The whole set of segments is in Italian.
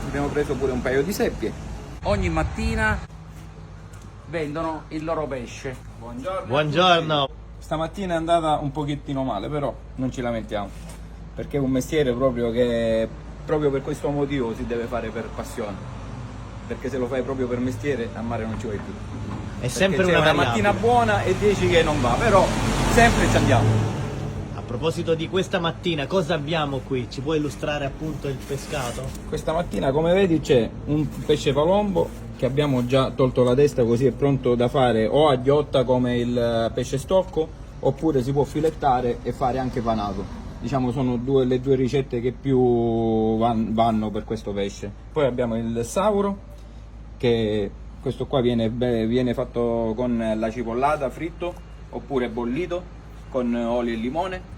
Abbiamo preso pure un paio di seppie. Ogni mattina vendono il loro pesce. Buongiorno. Buongiorno. Stamattina è andata un pochettino male, però non ci lamentiamo, perché è un mestiere proprio che proprio per questo motivo si deve fare per passione, perché se lo fai proprio per mestiere a mare non ci vai più. È sempre Perché una c'è variabile. mattina buona e 10 che non va, però sempre ci andiamo. A proposito di questa mattina, cosa abbiamo qui? Ci puoi illustrare appunto il pescato? Questa mattina, come vedi, c'è un pesce palombo che abbiamo già tolto la testa, così è pronto da fare o a ghiotta come il pesce stocco, oppure si può filettare e fare anche panato. Diciamo sono le due ricette che più vanno per questo pesce. Poi abbiamo il sauro, che questo qua viene fatto con la cipollata, fritto oppure bollito con olio e limone.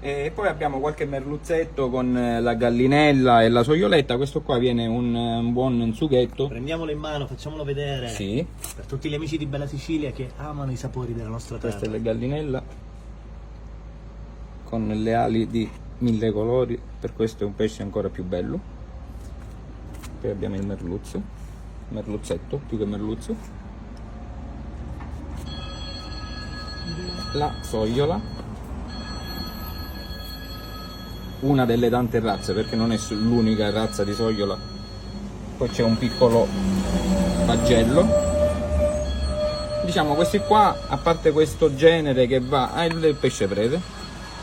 E poi abbiamo qualche merluzzetto con la gallinella e la soglioletta. Questo qua viene un buon sughetto. Prendiamolo in mano, facciamolo vedere. Sì, Per tutti gli amici di Bella Sicilia che amano i sapori della nostra terra. questa è la gallinella con le ali di 1000 colori, per questo è un pesce ancora più bello. Poi abbiamo il merluzzetto più che merluzzo, la sogliola, una delle tante razze, perché non è l'unica razza di sogliola. Poi c'è un piccolo pagello. Diciamo questi qua, a parte questo genere che va al pesce prete,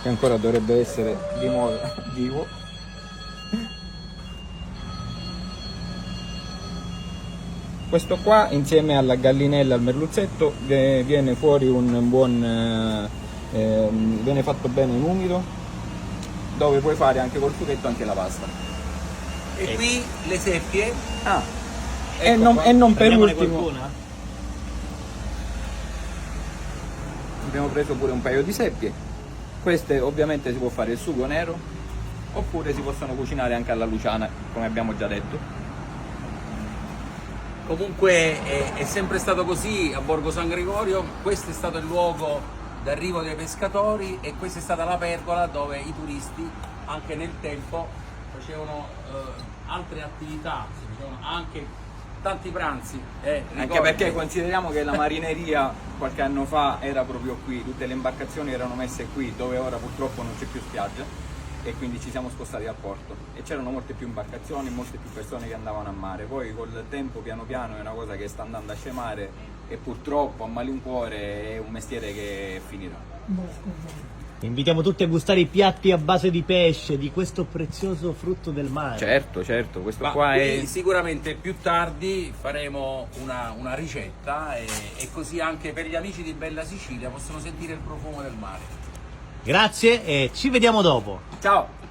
che ancora dovrebbe essere di moda vivo. Questo qua insieme alla gallinella e al merluzzetto viene fuori un buon viene fatto bene in umido, dove puoi fare anche col sughetto anche la pasta. E qui le seppie. E Ecco non, qua. e non per Prendiamone ultimo qualcuna? abbiamo preso pure un paio di seppie. Queste ovviamente si può fare il sugo nero, oppure si possono cucinare anche alla luciana, come abbiamo già detto. Comunque è sempre stato così a Borgo San Gregorio. Questo è stato il luogo d'arrivo dei pescatori e questa è stata la pergola dove i turisti anche nel tempo facevano altre attività, si facevano anche tanti pranzi. Anche perché consideriamo che la marineria qualche anno fa era proprio qui, tutte le imbarcazioni erano messe qui, dove ora purtroppo non c'è più spiaggia, e quindi ci siamo spostati al porto e c'erano molte più imbarcazioni, molte più persone che andavano a mare. Poi col tempo piano piano è una cosa che sta andando a scemare e purtroppo a malincuore è un mestiere che finirà. Invitiamo tutti a gustare i piatti a base di pesce, di questo prezioso frutto del mare. Certo, questo Ma qua qui è... sicuramente più tardi faremo una ricetta e così anche per gli amici di Bella Sicilia possono sentire il profumo del mare. Grazie e ci vediamo dopo. Ciao!